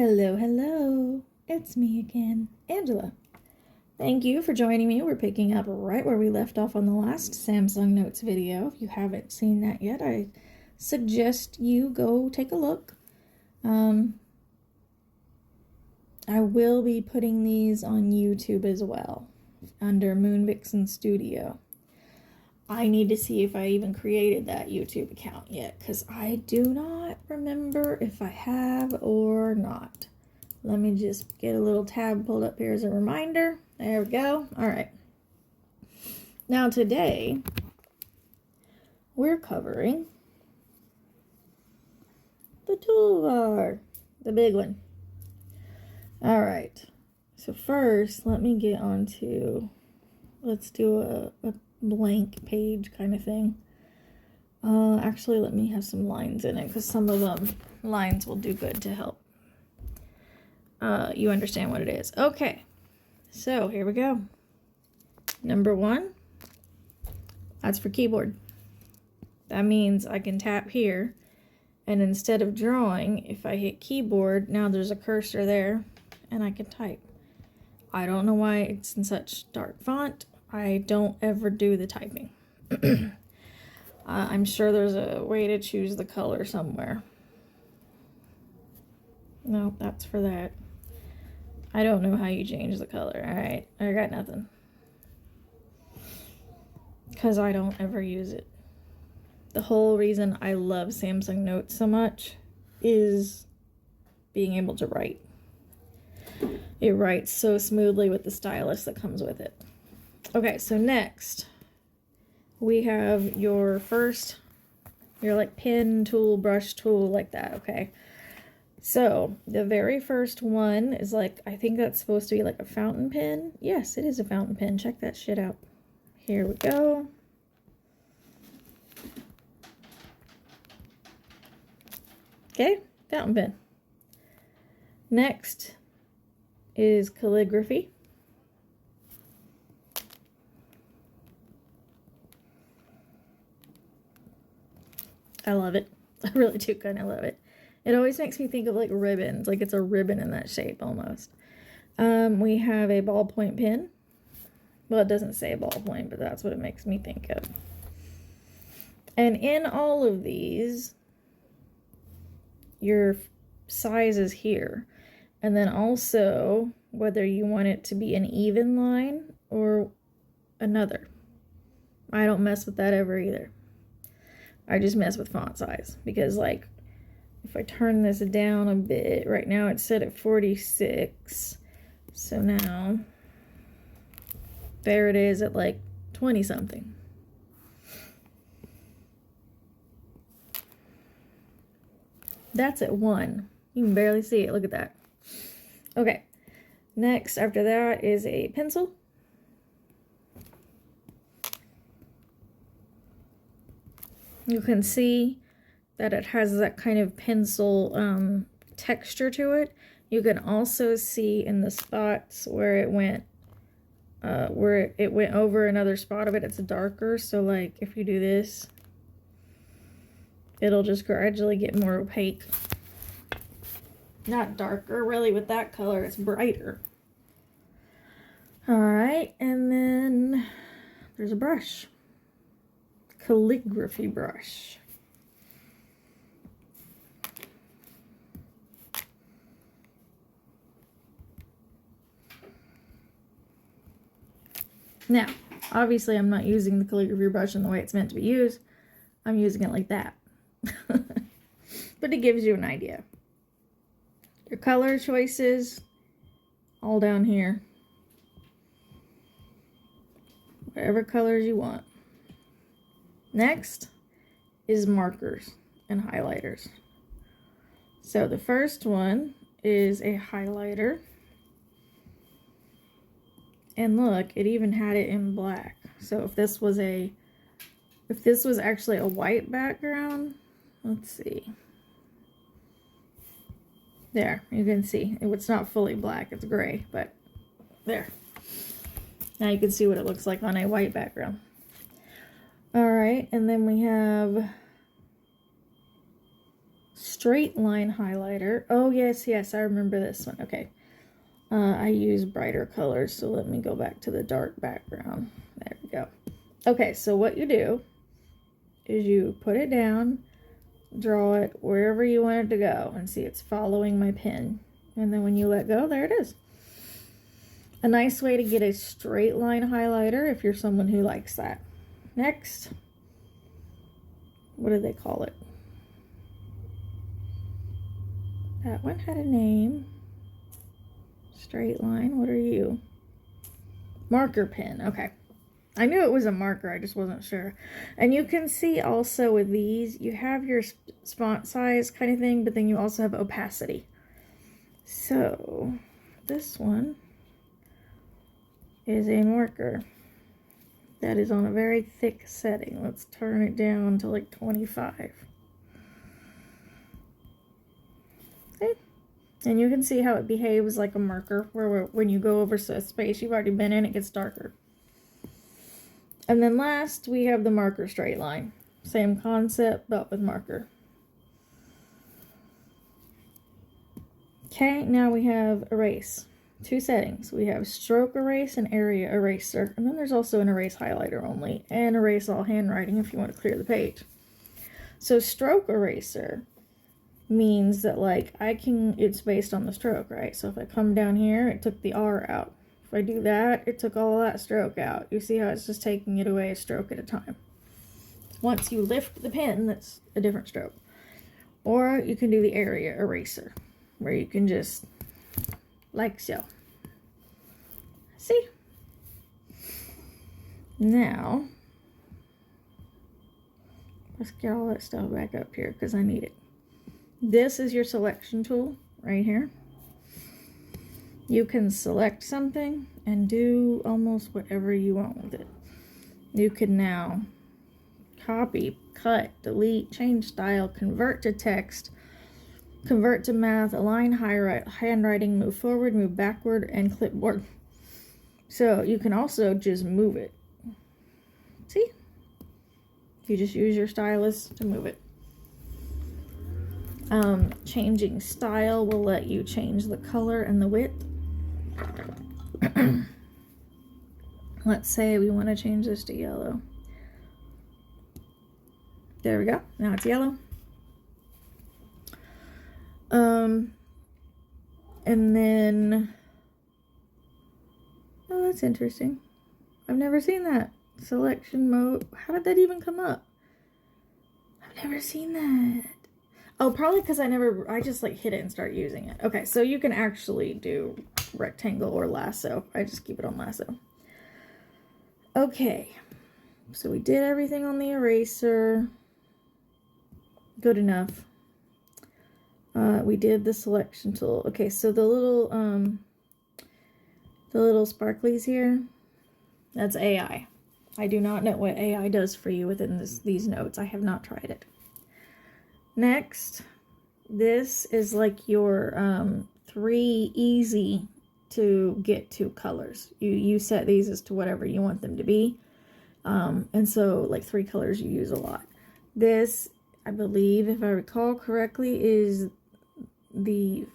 Hello, hello. It's me again, Angela. Thank you for joining me. We're picking up right where we left off on the last Samsung Notes video. If you haven't seen that yet, I suggest you go take a look. I will be putting these on YouTube as well, under Moon Vixen Studio. I need to see if I even created that YouTube account yet, because I do not remember if I have or not. Let me just get a little tab pulled up here as a reminder. There we go. All right. Now today, we're covering the toolbar, the big one. All right. So first, let me get onto, let's do a blank page kind of thing. Actually, let me have some lines in it, because some of them lines will do good to help you understand what it is. Okay, so here we go. Number 1, that's for keyboard. That means I can tap here, and instead of drawing, if I hit keyboard, now there's a cursor there, and I can type. I don't know why it's in such dark font. I don't ever do the typing. I'm sure there's a way to choose the color somewhere. No, that's for that. I don't know how you change the color. Alright, I got nothing. Because I don't ever use it. The whole reason I love Samsung Notes so much is being able to write. It writes so smoothly with the stylus that comes with it. Okay, so next we have your like pen tool, brush tool, like that, okay? So the very first one is like, I think that's supposed to be like a fountain pen. Yes, it is a fountain pen. Check that shit out. Here we go. Okay, fountain pen. Next is calligraphy. I love it. I really do kind of love it. It always makes me think of like ribbons, like it's a ribbon in that shape almost. We have a ballpoint pen. Well, it doesn't say ballpoint, but that's what it makes me think of. And in all of these, your size is here. And then also whether you want it to be an even line or another. I don't mess with that ever either. I just mess with font size, because like if I turn this down a bit, right now it's set at 46. So now there it is at like 20 something. That's at 1. You can barely see it. Look at that. Okay. Next after that is a pencil. You can see that it has that kind of pencil texture to it. You can also see in the spots where it went over another spot of it, it's darker. So like if you do this, it'll just gradually get more opaque. Not darker, really, with that color, it's brighter. All right, and then there's a brush. Calligraphy brush. Now, obviously I'm not using the calligraphy brush in the way it's meant to be used. I'm using it like that. But it gives you an idea. Your color choices, all down here. Whatever colors you want. Next is markers and highlighters. So the first one is a highlighter. And look, it even had it in black. So if this was actually a white background, let's see. There, you can see. It's not fully black, it's gray, but there. Now you can see what it looks like on a white background. All right, and then we have straight line highlighter. Oh, yes, I remember this one. Okay. I use brighter colors, so let me go back to the dark background. There we go. Okay, so what you do is you put it down, draw it wherever you want it to go, and see it's following my pen. And then when you let go, there it is. A nice way to get a straight line highlighter if you're someone who likes that. Next, what do they call it? That one had a name. Straight line, what are you? Marker pen, okay. I knew it was a marker, I just wasn't sure. And you can see also with these, you have your font size kind of thing, but then you also have opacity. So, this one is a marker that is on a very thick setting. Let's turn it down to like 25. Okay. And you can see how it behaves like a marker, where when you go over a space you've already been in, it gets darker. And then last, we have the marker straight line. Same concept, but with marker. Okay, now we have erase. Two settings. We have stroke erase and area eraser. And then there's also an erase highlighter only, and erase all handwriting if you want to clear the page. So stroke eraser means that, like, it's based on the stroke, right? So if I come down here, it took the R out. If I do that, it took all that stroke out. You see how it's just taking it away a stroke at a time. Once you lift the pen, that's a different stroke. Or you can do the area eraser, where you can just, like so. See? Now, let's get all that stuff back up here because I need it. This is your selection tool right here. You can select something and do almost whatever you want with it. You can now copy, cut, delete, change style, convert to text, convert to math, align handwriting, move forward, move backward, and clipboard. So you can also just move it. See? You just use your stylus to move it. Changing style will let you change the color and the width. Let's say we want to change this to yellow. There we go. Now it's yellow. And then, oh, that's interesting. I've never seen that. Selection mode. How did that even come up? I've never seen that. Oh, probably because I just like hit it and start using it. Okay, so you can actually do rectangle or lasso. I just keep it on lasso. Okay, so we did everything on the eraser. Good enough. We did the selection tool. Okay, so the little sparklies here, that's AI. I do not know what AI does for you within these notes. I have not tried it. Next, this is like your 3 easy to get to colors. You set these as to whatever you want them to be. And so like 3 colors you use a lot. This, I believe, if I recall correctly, is the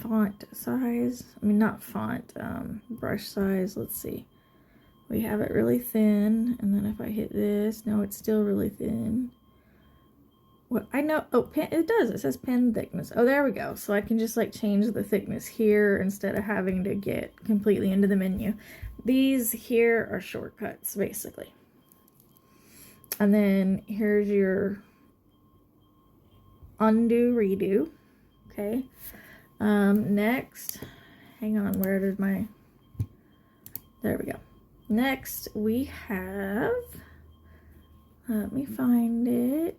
font size. I mean, not font, brush size. Let's see. We have it really thin, and then if I hit this, no, it's still really thin. What I know, oh, pen, it does. It says pen thickness. Oh, there we go. So I can just like change the thickness here instead of having to get completely into the menu. These here are shortcuts, basically. And then here's your undo, redo. Okay. Next, hang on, where did my, there we go. Next we have, let me find it.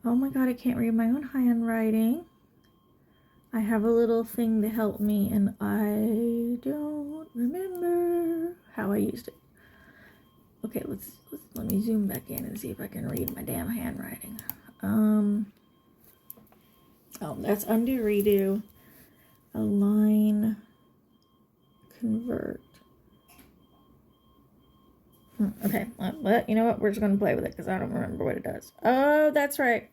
Oh my god, I can't read my own handwriting. I have a little thing to help me and I don't remember how I used it. Okay, let me zoom back in and see if I can read my damn handwriting. Oh, that's undo, redo, align, convert. Okay, well, you know what? We're just going to play with it because I don't remember what it does. Oh, that's right.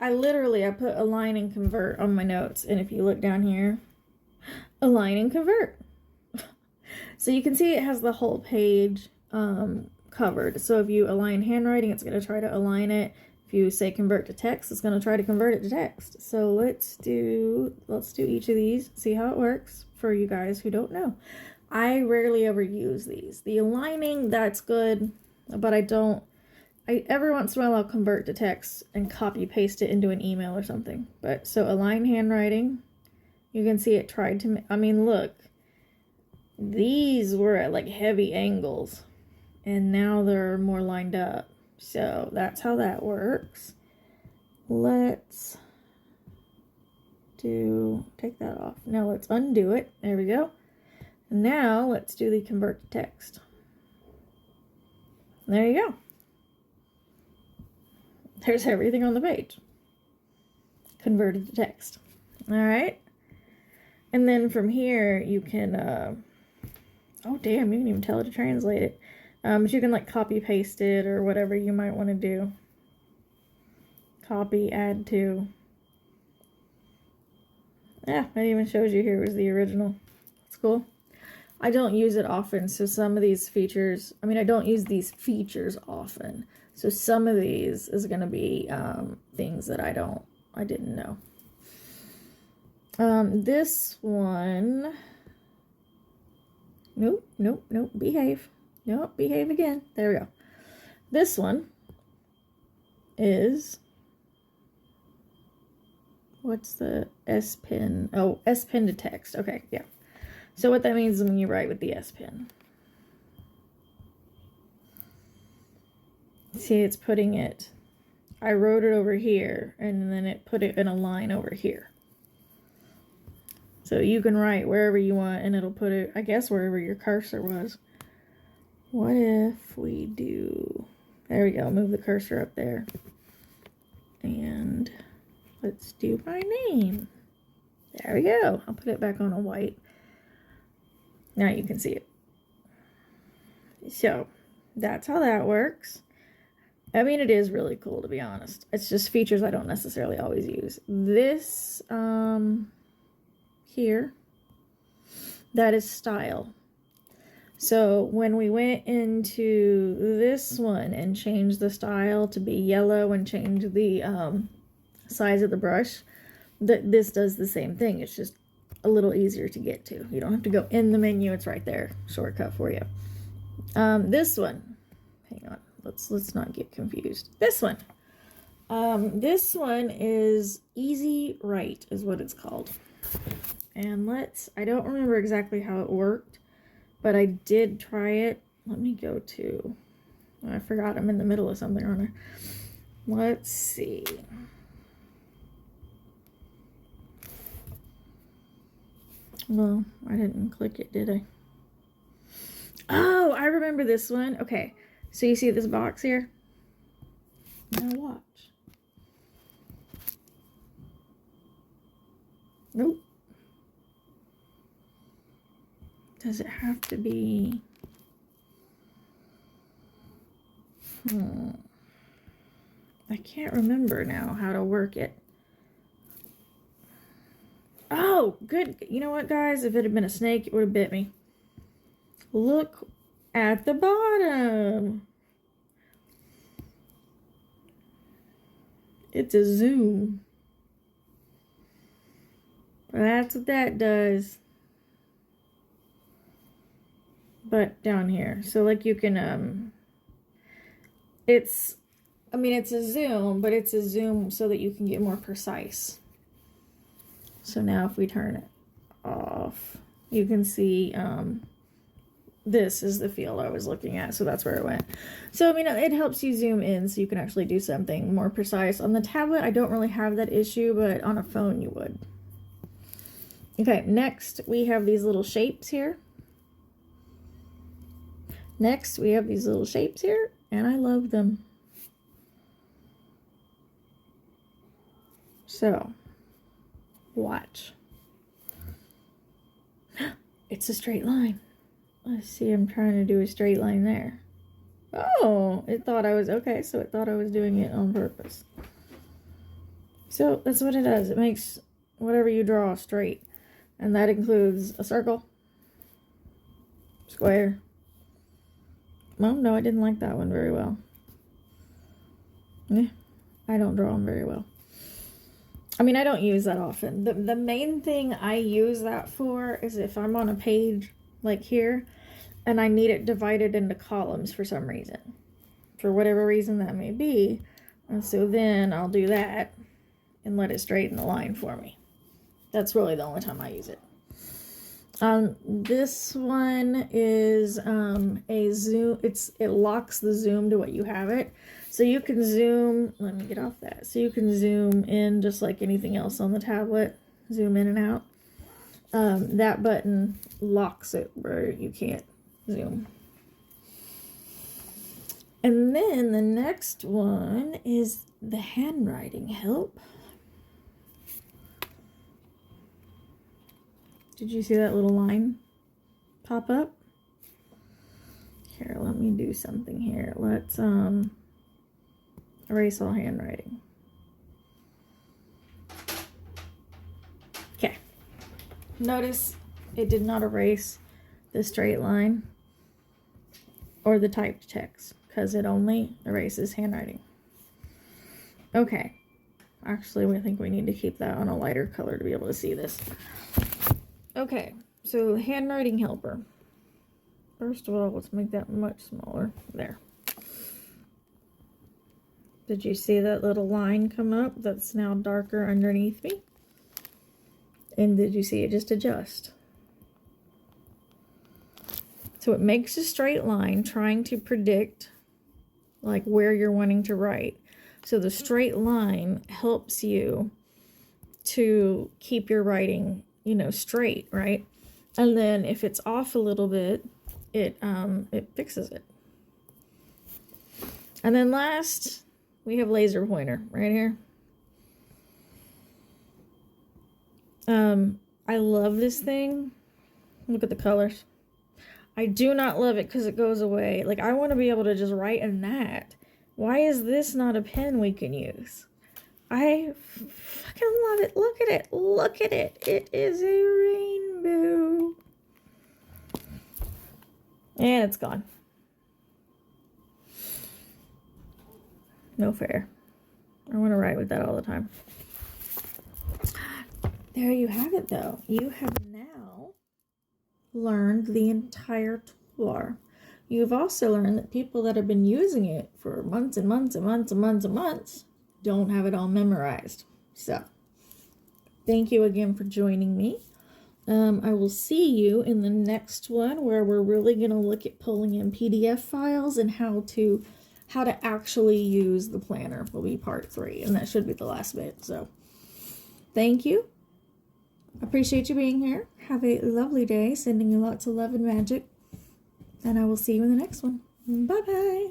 I put align and convert on my notes. And if you look down here, align and convert. So you can see it has the whole page covered. So if you align handwriting, it's going to try to align it. If you say convert to text, it's going to try to convert it to text. So let's do each of these, see how it works for you guys who don't know. I rarely ever use these. The aligning, that's good, but every once in a while I'll convert to text and copy paste it into an email or something. But so align handwriting, you can see it tried to, I mean, look, these were at like heavy angles and now they're more lined up. So that's how that works. Let's take that off. Now let's undo it. There we go. Now let's do the convert to text. There you go. There's everything on the page. Converted to text. All right. And then from here you can, oh damn, you can even tell it to translate it. But you can like copy paste it or whatever you might want to do. Copy, add to. Yeah, it even shows you here was the original. It's cool. I don't use it often, so some of these features, I mean, I don't use these features often. So some of these is going to be things that I didn't know. This one, nope, behave. Nope, behave again. There we go. This one is, what's the S Pen? Oh, S Pen to text. Okay, yeah. So what that means is when you write with the S Pen. See, it's putting it, I wrote it over here, and then it put it in a line over here. So you can write wherever you want, and it'll put it, I guess, wherever your cursor was. What if we do, there we go, move the cursor up there. And let's do my name. There we go. I'll put it back on a white. Now you can see it. So that's how that works. I mean, it is really cool, to be honest. It's just features I don't necessarily always use. This here, that is style. So when we went into this one and changed the style to be yellow and changed the size of the brush, this does the same thing. It's just a little easier to get to. You don't have to go in the menu. It's right there. Shortcut for you. This one, hang on. Let's not get confused. This one. This one is Easy Write is what it's called. And I don't remember exactly how it worked, but I did try it. Let me go to, I forgot I'm in the middle of something on there. Let's see. Well, I didn't click it, did I? Oh, I remember this one. Okay, so you see this box here? Now watch. Nope. Does it have to be? I can't remember now how to work it. Oh, good. You know what, guys? If it had been a snake, it would have bit me. Look at the bottom. It's a zoom. That's what that does. But down here. So like you can, it's a zoom, but it's a zoom so that you can get more precise. So now if we turn it off, you can see this is the field I was looking at, so that's where it went. So, I mean, it helps you zoom in so you can actually do something more precise. On the tablet, I don't really have that issue, but on a phone you would. Okay, next we have these little shapes here. And I love them. So, watch. It's a straight line. Let's see, I'm trying to do a straight line there. Oh, it thought I was, okay, so it thought I was doing it on purpose. So that's what it does. It makes whatever you draw straight. And that includes a circle, square. Well, no, I didn't like that one very well. Yeah, I don't draw them very well. I mean, I don't use that often. The main thing I use that for is if I'm on a page like here and I need it divided into columns for some reason. For whatever reason that may be. And so then I'll do that and let it straighten the line for me. That's really the only time I use it. This one is a zoom. It locks the zoom to what you have it. So you can zoom, let me get off that. So you can zoom in just like anything else on the tablet. Zoom in and out. That button locks it where you can't zoom. And then the next one is the handwriting help. Did you see that little line pop up? Here, let me do something here. Let's erase all handwriting. Okay. Notice it did not erase the straight line or the typed text because it only erases handwriting. Okay. Actually, I think we need to keep that on a lighter color to be able to see this. Okay, so handwriting helper. First of all, let's make that much smaller. There. Did you see that little line come up that's now darker underneath me? And did you see it just adjust? So it makes a straight line trying to predict like where you're wanting to write. So the straight line helps you to keep your writing, you know, straight, right? And then if it's off a little bit, it fixes it. And then last, we have laser pointer right here. I love this thing. Look at the colors. I do not love it because it goes away. Like, I want to be able to just write in that. Why is this not a pen we can use? I fucking love it. Look at it. Look at it. It is a rainbow. And it's gone. No fair. I want to write with that all the time. There you have it, though. You have now learned the entire toolbar. You've also learned that people that have been using it for months and months and months and months and months don't have it all memorized. So, thank you again for joining me. I will see you in the next one where we're really going to look at pulling in PDF files and how to actually use the planner. Will be part 3, and that should be the last bit. So, thank you. Appreciate you being here. Have a lovely day. Sending you lots of love and magic. And I will see you in the next one. Bye-bye.